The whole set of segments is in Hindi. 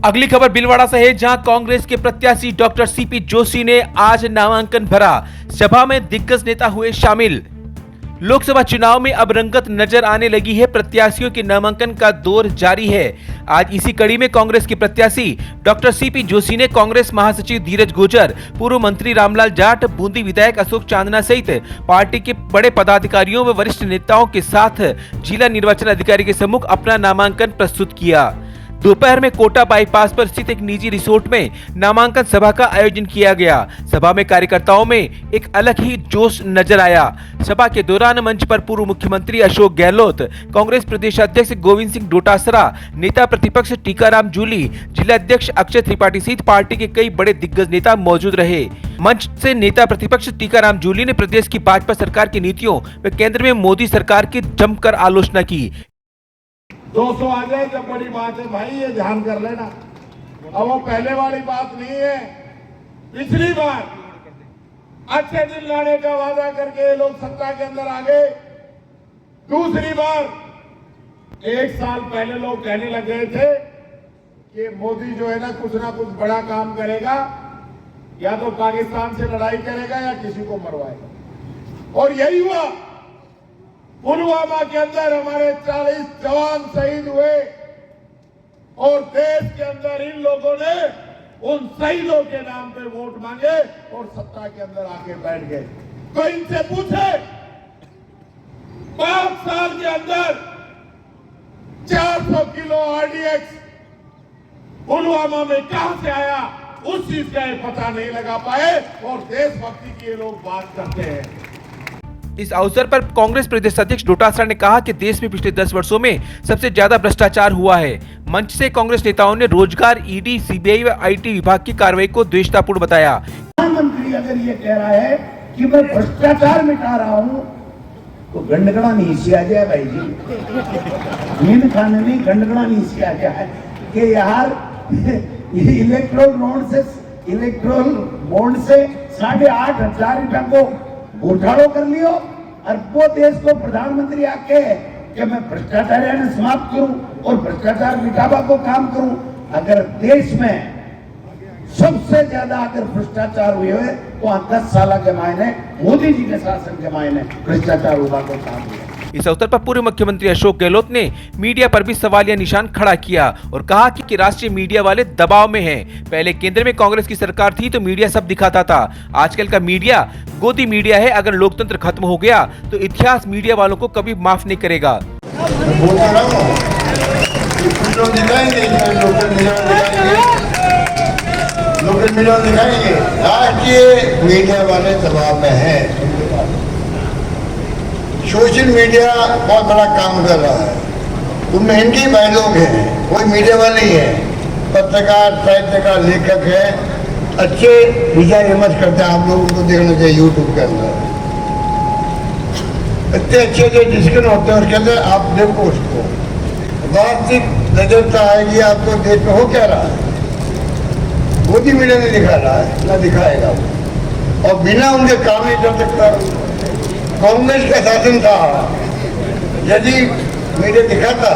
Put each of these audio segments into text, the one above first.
अगली खबर भीलवाड़ा से है, जहां कांग्रेस के प्रत्याशी डॉक्टर सीपी जोशी ने आज नामांकन भरा। सभा में दिग्गज नेता हुए शामिल। लोकसभा चुनाव में अब रंगत नजर आने लगी है। प्रत्याशियों के नामांकन का दौर जारी है। आज इसी कड़ी में कांग्रेस के प्रत्याशी डॉक्टर सीपी जोशी ने कांग्रेस महासचिव धीरज गुर्जर, पूर्व मंत्री रामलाल जाट, बूंदी विधायक अशोक चांदना सहित पार्टी के बड़े पदाधिकारियों व वरिष्ठ नेताओं के साथ जिला निर्वाचन अधिकारी के सम्मुख अपना नामांकन प्रस्तुत किया। दोपहर में कोटा बाईपास पर स्थित एक निजी रिसोर्ट में नामांकन सभा का आयोजन किया गया। सभा में कार्यकर्ताओं में एक अलग ही जोश नजर आया। सभा के दौरान मंच पर पूर्व मुख्यमंत्री अशोक गहलोत, कांग्रेस प्रदेश अध्यक्ष गोविंद सिंह डोटासरा, नेता प्रतिपक्ष टीकाराम जूली, जिला अध्यक्ष अक्षय त्रिपाठी सहित पार्टी के कई बड़े दिग्गज नेता मौजूद रहे। मंच से नेता प्रतिपक्ष टीकाराम जूली ने प्रदेश की भाजपा सरकार की नीतियों व केंद्र में मोदी सरकार की जमकर आलोचना की। 200 आ जाए जब बड़ी बात है भाई, ये ध्यान कर लेना। अब वो पहले वाली बात नहीं है। पिछली बार अच्छे दिन लाने का वादा करके ये लोग सत्ता के अंदर आ गए। दूसरी बार 1 साल पहले लोग कहने लग गए थे कि मोदी जो है ना कुछ बड़ा काम करेगा, या तो पाकिस्तान से लड़ाई करेगा या किसी को मरवाएगा। और यही हुआ। पुलवामा के अंदर हमारे 40 जवान शहीद हुए और देश के अंदर इन लोगों ने उन शहीदों के नाम पे वोट मांगे और सत्ता के अंदर आके बैठ गए। तो इनसे पूछे 5 साल के अंदर 400 किलो आरडीएक्स पुलवामा में कहां से आया, उस चीज का पता नहीं लगा पाए और देशभक्ति की ये लोग बात करते हैं। इस अवसर पर कांग्रेस प्रदेश अध्यक्ष डोटासरा ने कहा कि देश में पिछले 10 वर्षों में सबसे ज्यादा भ्रष्टाचार हुआ है। मंच से कांग्रेस नेताओं ने रोजगार, ईडी, सीबीआई व आईटी विभाग की कार्रवाई को द्वेषतापूर्ण बताया। प्रधानमंत्री अगर ये कह रहा है कि मैं भ्रष्टाचार मिटा रहा हूँ, तो गंडगड़ा नीचे आ जाए भाई जी। नींद खाने में गंडगड़ा नीचे आ जाए कि यार इलेक्ट्रोल बॉन्ड से 8,500 रुपया को घोटालो कर लियो और वो देश को प्रधानमंत्री आके कि मैं भ्रष्टाचार समाप्त करूं और भ्रष्टाचार मिटावा को काम करूं। अगर देश में सबसे ज्यादा अगर भ्रष्टाचार हुए तो 10 साल के मायने मोदी जी के शासन के मायने भ्रष्टाचार हुआ को काम हुआ। इस अवसर पर पूर्व मुख्यमंत्री अशोक गहलोत ने मीडिया पर भी सवालिया निशान खड़ा किया और कहा कि राष्ट्रीय मीडिया वाले दबाव में हैं। पहले केंद्र में कांग्रेस की सरकार थी तो मीडिया सब दिखाता था। आजकल का मीडिया गोदी मीडिया है। अगर लोकतंत्र खत्म हो गया तो इतिहास मीडिया वालों को कभी माफ नहीं करेगा। राष्ट्रीय मीडिया वाले दबाव में है। सोशल मीडिया बहुत बड़ा काम कर रहा है। उनमें इनके भाई लोग हैं, कोई मीडिया वाले ही है, पत्रकार, साहित्यकार, लेखक है, अच्छे विचार विमर्श करते हैं। आप लोगों को देखना चाहिए यूट्यूब के अंदर इतने अच्छे डिस्कशन होते हैं और के अंदर आप देखो उसको वास्तविक नजर आएगी आपको देश में हो क्या रहा है। मोदी मीडिया नहीं दिखा रहा है, ना दिखाएगा वो, और बिना उनके काम नहीं कर सकता। कांग्रेस का शासन था, यदि मीडिया दिखाता,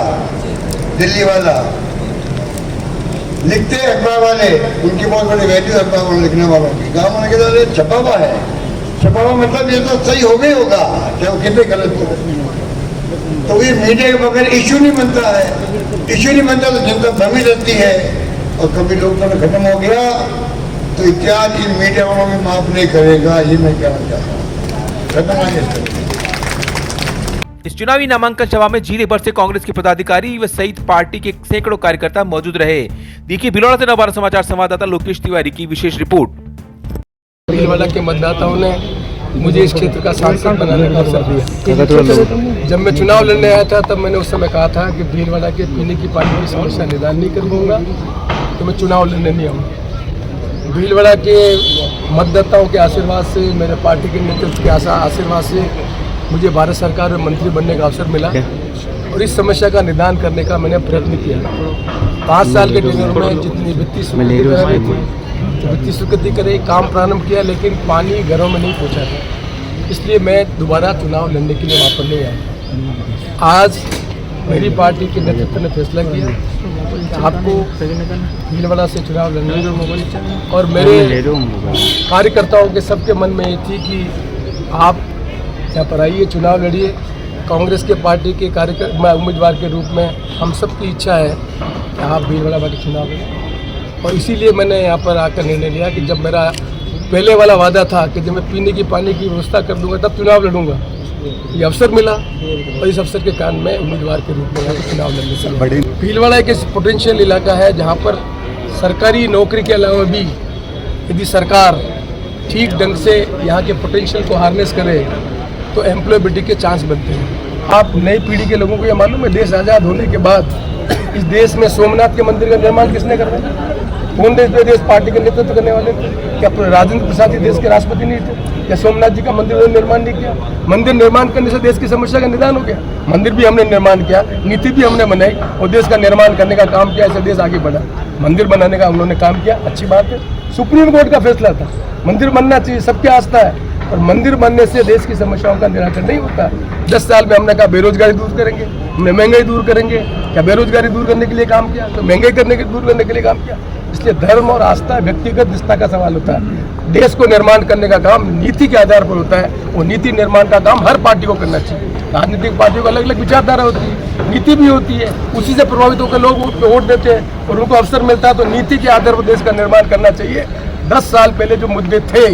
दिल्ली वाला लिखते अखबार वाले, उनकी बहुत बड़ी वैल्यू अखबार वाले लिखने वालों की। गाँव में कहते छपा हुआ है, छपा हुआ मतलब ये तो सही हो गई होगा, चाहे वो कितने गलत हो। तो ये मीडिया के बगैर इश्यू नहीं बनता है। इश्यू नहीं बनता तो जनता भ्रमित रहती है और कभी लोकतंत्र खत्म हो गया तो इतिहास इन मीडिया वालों में माफ नहीं करेगा। ये मैं कहना चाहता हूँ। इस चुनावी नामांकन सभा में जिले भर से कांग्रेस के पदाधिकारी व सहित पार्टी के सैकड़ों कार्यकर्ता मौजूद रहे। देखिए भीलवाड़ा से नवभारत समाचार संवाददाता लोकेश तिवारी की विशेष रिपोर्ट। भीलवाड़ा के मतदाताओं ने मुझे इस क्षेत्र का सांसद बनाने का अवसर दिया। जब मैं चुनाव लड़ने आया था तब मैंने उस समय कहा था कि भीलवाड़ा के पीने की पानी की समस्या निदान नहीं कर पाऊंगा तो मैं चुनाव लड़ने नहीं आऊँगा। भीलवाड़ा के मतदाताओं के आशीर्वाद से, मेरे पार्टी के नेतृत्व के आशीर्वाद से मुझे भारत सरकार में मंत्री बनने का अवसर मिला और इस समस्या का निदान करने का मैंने प्रयत्न किया। 5 साल के टेन्योर में जितनी वित्तीय स्वीकृति करे काम प्रारंभ किया, लेकिन पानी घरों में नहीं पहुंचा था। इसलिए मैं दोबारा चुनाव लड़ने के लिए वहाँ पर नहीं आया। आज मेरी पार्टी के नेतृत्व ने फैसला किया आपको भीलवाड़ा से चुनाव लड़ना और मेरे कार्यकर्ताओं के सबके मन में ये थी कि आप यहाँ पर आइए, चुनाव लड़िए। कांग्रेस के पार्टी के कार्यकर्ता उम्मीदवार के रूप में हम सब की इच्छा है कि आप भीलवाड़ा वाले चुनाव लड़ें। और इसीलिए मैंने यहाँ पर आकर निर्णय लिया कि जब मेरा पहले वाला वादा था कि जब मैं पीने की पानी की व्यवस्था कर दूंगा तब चुनाव लड़ूंगा, ये अवसर मिला और इस अवसर के कारण मैं उम्मीदवार के रूप में यहाँ पर चुनाव लड़ने से बड़े। भीलवाड़ा एक पोटेंशियल इलाका है जहाँ पर सरकारी नौकरी के अलावा भी यदि सरकार ठीक ढंग से यहाँ के पोटेंशियल को हार्नेस करे तो एम्प्लॉयबिलिटी के चांस बनते हैं। आप नई पीढ़ी के लोगों को ये मालूम है, देश आज़ाद होने के बाद इस देश में सोमनाथ के मंदिर का निर्माण किसने करवाया? कौन देश पार्टी के नेतृत्व करने वाले थे? क्या राजेंद्र प्रसाद ही देश के राष्ट्रपति नहीं थे? क्या सोमनाथ जी का मंदिर निर्माण नहीं किया? मंदिर निर्माण करने से देश की समस्या का निदान हो गया। मंदिर भी हमने निर्माण किया, नीति भी हमने बनाई और देश का निर्माण करने का काम किया, ऐसे देश आगे बढ़ा। मंदिर बनाने का उन्होंने काम किया, अच्छी बात है। सुप्रीम कोर्ट का फैसला था, मंदिर बनना चाहिए, सबकी आस्था है, और मंदिर बनने से देश की समस्याओं का निराकरण नहीं होता। 10 साल में हमने कहा बेरोजगारी दूर करेंगे, हमने महंगाई दूर करेंगे। क्या बेरोजगारी दूर करने के लिए काम किया? तो महंगाई दूर करने के लिए काम किया। इसलिए धर्म और आस्था व्यक्तिगत निष्ठा का सवाल होता है। देश को निर्माण करने का काम नीति के आधार पर होता है, और नीति निर्माण का काम हर पार्टी को करना चाहिए। राजनीतिक पार्टियों को अलग अलग विचारधारा होती है, नीति भी होती है, उसी से प्रभावित होकर लोग वोट देते हैं और उनको अवसर मिलता है। तो नीति के आधार पर देश का निर्माण करना चाहिए। 10 साल पहले जो मुद्दे थे,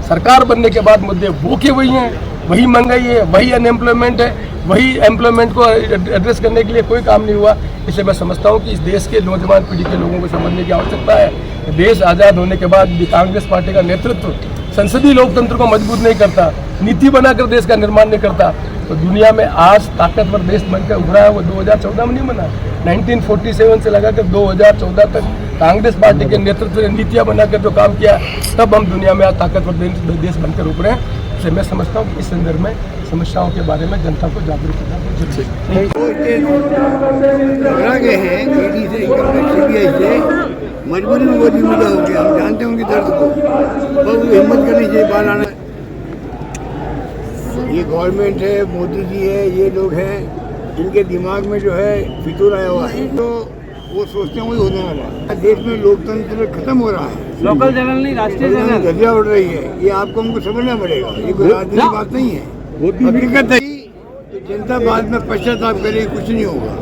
सरकार बनने के बाद मुद्दे वो के वही हैं, वही महंगाई है, वही अनएम्प्लॉयमेंट है, वही एम्प्लॉयमेंट को एड्रेस करने के लिए कोई काम नहीं हुआ। इसलिए मैं समझता हूँ कि इस देश के नौजवान पीढ़ी के लोगों को समझने की आवश्यकता है। देश आज़ाद होने के बाद भी कांग्रेस पार्टी का नेतृत्व संसदीय लोकतंत्र को मजबूत नहीं करता, नीति बनाकर देश का निर्माण नहीं करता, तो दुनिया में आज ताकतवर देश बनकर उभरा है वो 2014 में नहीं बना। 1947 से लगाकर 2014 तक कांग्रेस पार्टी के नेतृत्व ने नीतियाँ बनाकर जो काम किया, तब हम दुनिया में आज ताकतवर देश बनकर उभरे हैं। इसलिए मैं समझता हूँ कि इस संदर्भ में समस्याओं के बारे में जनता को जागरूक करना बहुत जरूरी है। मजबूरी में वो मुद्दा हो गया, हम जानते हैं उनकी दर्द को, बहुत हिम्मत करनी चाहिए बाहर आना। ये गवर्नमेंट है, मोदी जी है, ये लोग हैं, इनके दिमाग में जो है फितूर आया हुआ है, तो वो सोचते हैं वही होने वाला है। देश में लोकतंत्र खत्म हो रहा है, लोकल चैनल नहीं, राष्ट्रीय चैनल धज्जियां उड़ रही है। ये आपको हमको समझना पड़ेगा, ये कोई राजनीतिक बात नहीं है, हकीकत है। जनता बाद में पश्चाताप करे, कुछ नहीं होगा।